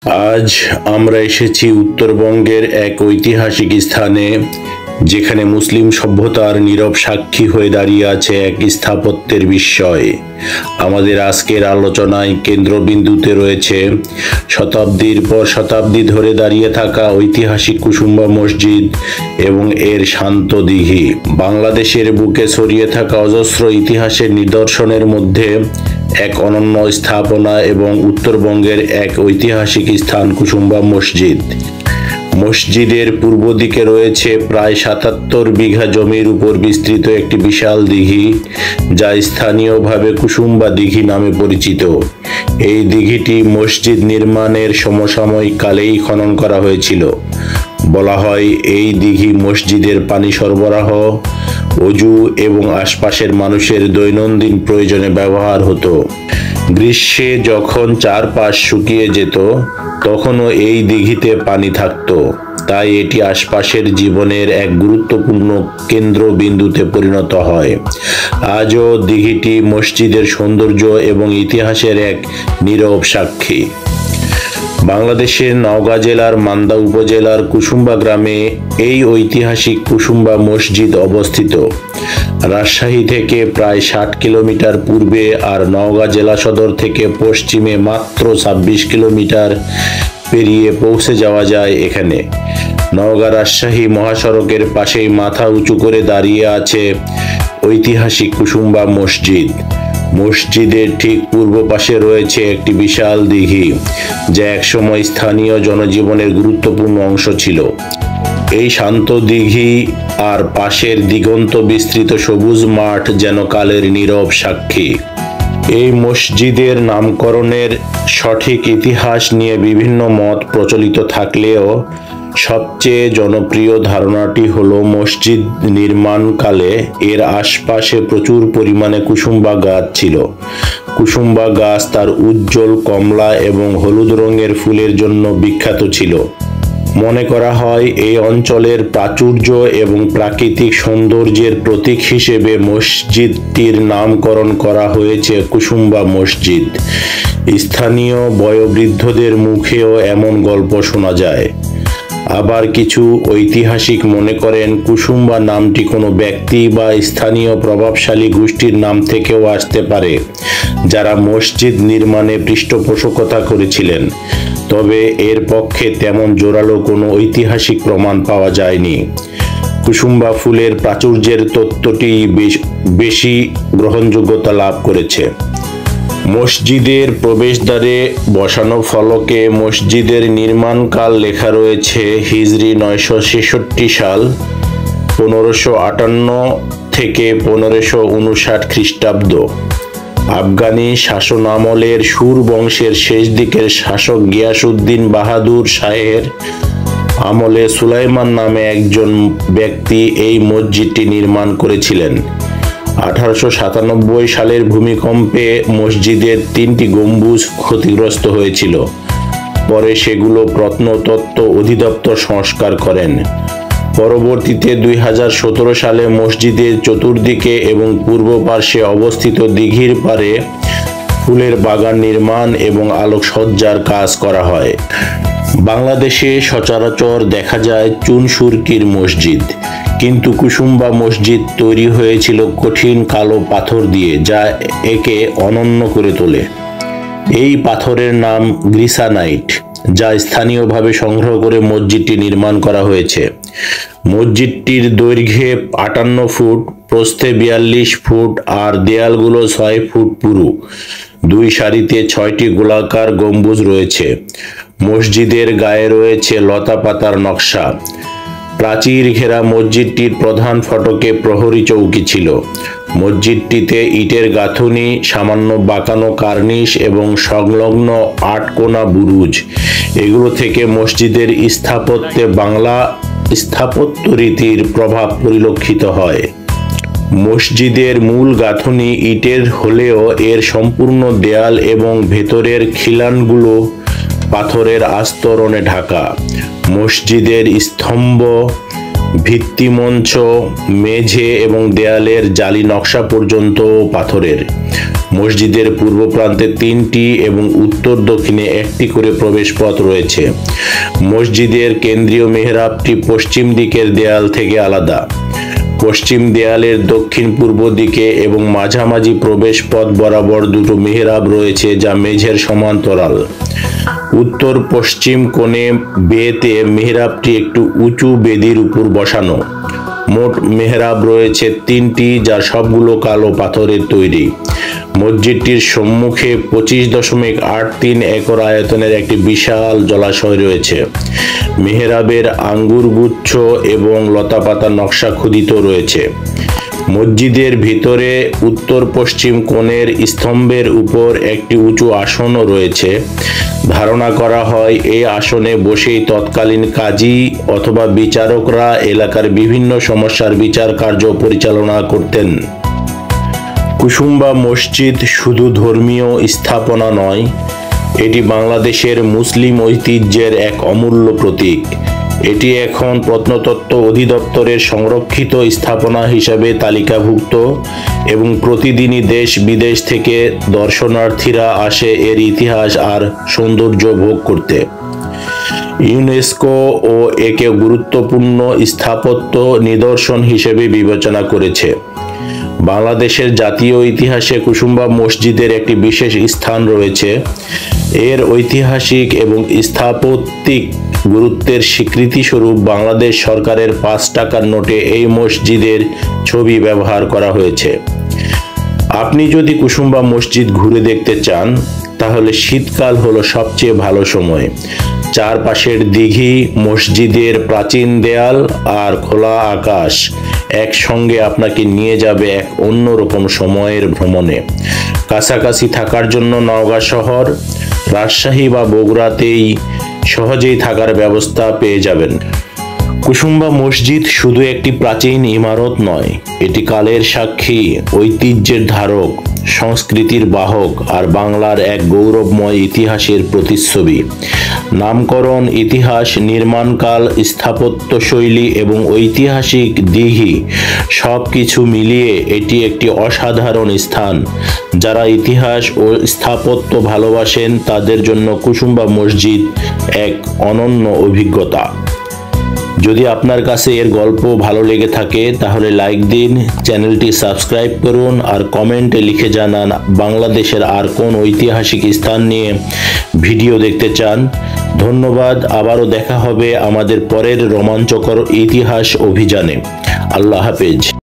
আজ আমরা এসেছি উত্তরবঙ্গের এক ঐতিহাসিক স্থানে, যেখানে মুসলিম সভ্যতার নীরব সাক্ষী হয়ে দাঁড়িয়ে আছে এক স্থাপত্যের বিস্ময়। আমাদের আজকের আলোচনায় কেন্দ্রবিন্দুতে রয়েছে শতাব্দীর পর শতাব্দী ধরে দাঁড়িয়ে থাকা ঐতিহাসিক কুসুম্বা মসজিদ এবং এর শান্ত দিঘি। বাংলাদেশের বুকে ছড়িয়ে থাকা অজস্র ইতিহাসের নিদর্শনের মধ্যে এক অনন্য স্থাপনা এবং উত্তরবঙ্গের এক ঐতিহাসিক স্থান কুসুম্বা মসজিদ। মসজিদের পূর্ব দিকে রয়েছে প্রায় ৭৭ বিঘা জমির উপর বিস্তৃত একটি বিশাল দিঘি, যা স্থানীয়ভাবে কুসুম্বা দিঘি নামে পরিচিত। এই দিঘিটি মসজিদ নির্মাণের সমসাময়িক কালেই খনন করা হয়েছিল। বলা হয় এই দিঘি মসজিদের পানি সরবরাহ, অজু এবং আশপাশের মানুষের দৈনন্দিন প্রয়োজনে ব্যবহার হতো। গ্রীষ্মে যখন চারপাশ শুকিয়ে যেত, তখনও এই দিঘিতে পানি থাকতো, তাই এটি আশপাশের জীবনের এক গুরুত্বপূর্ণ কেন্দ্রবিন্দুতে পরিণত হয়। আজও দিঘিটি মসজিদের সৌন্দর্য এবং ইতিহাসের এক নীরব সাক্ষী। বাংলাদেশের নওগাঁ জেলার মান্দা উপজেলার কুসুম্বা গ্রামে এই ঐতিহাসিক কুসুম্বা মসজিদ অবস্থিত। রাজশাহী থেকে প্রায় ৬০ কিলোমিটার পূর্বে আর নওগাঁ জেলা সদর থেকে পশ্চিমে মাত্র ২৬ কিলোমিটার পেরিয়ে পৌঁছে যাওয়া যায় এখানে। নওগাঁ রাজশাহী মহাসড়কের পাশেই মাথা উঁচু করে দাঁড়িয়ে আছে ঐতিহাসিক কুসুম্বা মসজিদ। মসজিদের ঠিক পূর্ব পাশে রয়েছে একটি বিশাল দিঘি, যা একসময় স্থানীয় জনজীবনের গুরুত্বপূর্ণ অংশ ছিল। এই শান্ত দিঘি আর পাশের দিগন্ত বিস্তৃত সবুজ মাঠ যেন কালের নীরব সাক্ষী। এই মসজিদের নামকরণের সঠিক ইতিহাস নিয়ে বিভিন্ন মত প্রচলিত থাকলেও সবচেয়ে জনপ্রিয় ধারণাটি হলো মসজিদ নির্মাণকালে এর আশপাশে প্রচুর পরিমাণে কুসুম্বা গাছ ছিল। কুসুম্বা গাছ তার উজ্জ্বল কমলা এবং হলুদ রঙের ফুলের জন্য বিখ্যাত ছিল। মনে করা হয় এই অঞ্চলের প্রাচুর্য এবং প্রাকৃতিক সৌন্দর্যের প্রতীক হিসেবে মসজিদটির নামকরণ করা হয়েছে কুসুম্বা মসজিদ। স্থানীয় বয়োবৃদ্ধদের মুখেও এমন গল্প শোনা যায়। আবার কিছু ঐতিহাসিক মনে করেন কুসুম্বা নামটি কোনো ব্যক্তি বা স্থানীয় প্রভাবশালী গোষ্ঠীর নাম থেকেও আসতে পারে, যারা মসজিদ নির্মাণে পৃষ্ঠপোষকতা করেছিলেন। তবে এর পক্ষে তেমন জোরালো কোনো ঐতিহাসিক প্রমাণ পাওয়া যায়নি। কুসুম্বা ফুলের প্রাচুর্যের তত্ত্বটি বেশি গ্রহণযোগ্যতা লাভ করেছে। মসজিদের প্রবেশদ্বারে বসানো ফলকে মসজিদের নির্মাণকাল লেখা রয়েছে হিজরি ৯৬৬ সাল, ১৫৫৮ থেকে ১৫৫৯ খ্রিস্টাব্দ। আফগানি শাসনামলের সুর বংশের শেষ দিকের শাসক গিয়াসউদ্দিন বাহাদুর শাহের আমলে সুলাইমান নামে একজন ব্যক্তি এই মসজিদটি নির্মাণ করেছিলেন। ১৮৯৭ সালের ভূমিকম্পে মসজিদের ৩টি গম্বুজ ক্ষতিগ্রস্ত হয়েছিল। পরে সেগুলো প্রত্নতত্ত্ব অধিদপ্তর সংস্কার করেন। পরবর্তীতে ২০১৭ সালে মসজিদের চতুর্দিকে এবং পূর্ব পার্শ্বে অবস্থিত দিঘির পাড়ে ফুলের বাগান নির্মাণ এবং আলোকসজ্জার কাজ করা হয়। বাংলাদেশে সচরাচর দেখা যায় চুন-সুরকির মসজিদ, কিন্তু কুসুম্বা মসজিদ তৈরি হয়েছিল কঠিন কালো পাথর দিয়ে, যা একে অনন্য করে তোলে। এই পাথরের নাম গ্রিসানাইট, যা স্থানীয়ভাবে সংগ্রহ করে মসজিদটি নির্মাণ করা হয়েছে। মসজিদটির দৈর্ঘ্যে ৫৮ ফুট, প্রস্থে ৪২ ফুট আর দেয়ালগুলো ৬ ফুট পুরু। দুই সারিতে ৬টি গোলাকার গম্বুজ রয়েছে। মসজিদের গায়ে রয়েছে লতা পাতার নকশা। প্রাচীর ঘেরা মসজিদটির প্রধান ফটকে প্রহরী চৌকি ছিল। মসজিদটিতে ইটের গাঁথুনি, সামান্য বাঁকানো কার্নিশ এবং সংলগ্ন ৮ কোণা বুরুজ, এগুলো থেকে মসজিদের স্থাপত্যে বাংলা স্থাপত্য রীতির প্রভাব পরিলক্ষিত হয়। মসজিদের মূল গাঁথুনি ইটের হলেও এর সম্পূর্ণ দেয়াল এবং ভেতরের খিলানগুলো পাথরের আস্তরণে ঢাকা। মসজিদের স্তম্ভ, ভিত্তিমঞ্চ, মেঝে এবং দেয়ালের জালি নকশা পর্যন্ত পাথরের। মসজিদের পূর্ব প্রান্তে 3টি এবং উত্তর দক্ষিণে 1টি করে প্রবেশ পথ রয়েছে। মসজিদের কেন্দ্রীয় মেহরাবটি পশ্চিম দিকের দেয়াল থেকে আলাদা। পশ্চিম দেয়ালের দক্ষিণ পূর্ব দিকে এবং মাঝামাঝি প্রবেশ পথ বরাবর 2টো মেহরাব রয়েছে যা মেঝের সমান্তরাল। উত্তর পশ্চিম কোণে বেতে মেহরাবটি একটু উঁচু বেদির উপর বসানো। মোট মেহরাব রয়েছে 3টি, যার সবগুলো কালো পাথরের তৈরি। মসজিদটির সম্মুখে 25.83 একর আয়তনের একটি বিশাল জলাশয় রয়েছে। মেহরাবের আঙ্গুরগুচ্ছ এবং লতাপাতা নকশা খোদিত রয়েছে। মসজিদের ভিতরে উত্তর পশ্চিম কোণের স্তম্ভের উপর একটি উঁচু আসনও রয়েছে। ধারণা করা হয় এই আসনে বসেই তৎকালীন কাজী অথবা বিচারকরা এলাকার বিভিন্ন সমস্যার বিচার কার্য পরিচালনা করতেন। কুসুম্বা মসজিদ শুধু ধর্মীয় স্থাপনা নয়, এটি বাংলাদেশের মুসলিম ঐতিহ্যের এক অমূল্য প্রতীক। এটি এখন প্রত্নতত্ত্ব অধিদপ্তরের সংরক্ষিত স্থাপনা হিসাবে তালিকাভুক্ত এবং প্রতিদিনই দেশ বিদেশ থেকে দর্শনার্থীরা আসে এর ইতিহাস আর সৌন্দর্য ভোগ করতে। ইউনেস্কো ও একে গুরুত্বপূর্ণ স্থাপত্য নিদর্শন হিসেবে বিবেচনা করেছে। বাংলাদেশের জাতীয় ইতিহাসে কুসুম্বা মসজিদের একটি বিশেষ স্থান রয়েছে। এর ঐতিহাসিক এবং স্থাপত্যিক গুরুত্বের স্বীকৃতিস্বরূপ বাংলাদেশ সরকারের 5 টাকার নোটে এই মসজিদের ছবি ব্যবহার করা হয়েছে। আপনি যদি কুসুম্বা মসজিদ ঘুরে দেখতে চান তাহলে শীতকাল হলো সবচেয়ে ভালো সময়। চারপাশের দিঘি, মসজিদের প্রাচীন দেয়াল আর খোলা আকাশ একসঙ্গে আপনাকে নিয়ে যাবে এক অন্যরকম সময়ের ভ্রমণে। কাছাকাছি থাকার জন্য নওগাঁ শহর, রাজশাহী বা বগুড়াতেই সহজেই থাকার ব্যবস্থা পেয়ে যাবেন। কুসুম্বা মসজিদ শুধু একটি প্রাচীন ইমারত নয়, এটি কালের সাক্ষী, ঐতিহ্যের ধারক, সংস্কৃতির বাহক আর বাংলার এক গৌরবময় ইতিহাসের প্রতিচ্ছবি। নামকরণ, ইতিহাস, নির্মাণকাল, স্থাপত্যশৈলী এবং ঐতিহাসিক দিঘি সবকিছু মিলিয়ে এটি একটি অসাধারণ স্থান। যারা ইতিহাস ও স্থাপত্য ভালোবাসেন তাদের জন্য কুসুম্বা মসজিদ এক অনন্য অভিজ্ঞতা। যদি আপনার কাছে এর গল্প ভালো লেগে থাকে তাহলে লাইক দিন, চ্যানেলটি সাবস্ক্রাইব করুন আর কমেন্টে লিখে জানান বাংলাদেশের আর কোন ঐতিহাসিক স্থান নিয়ে ভিডিও দেখতে চান। ধন্যবাদ। আবারও দেখা হবে আমাদের পরের রোমাঞ্চকর ইতিহাস অভিযানে। আল্লাহ হাফেজ।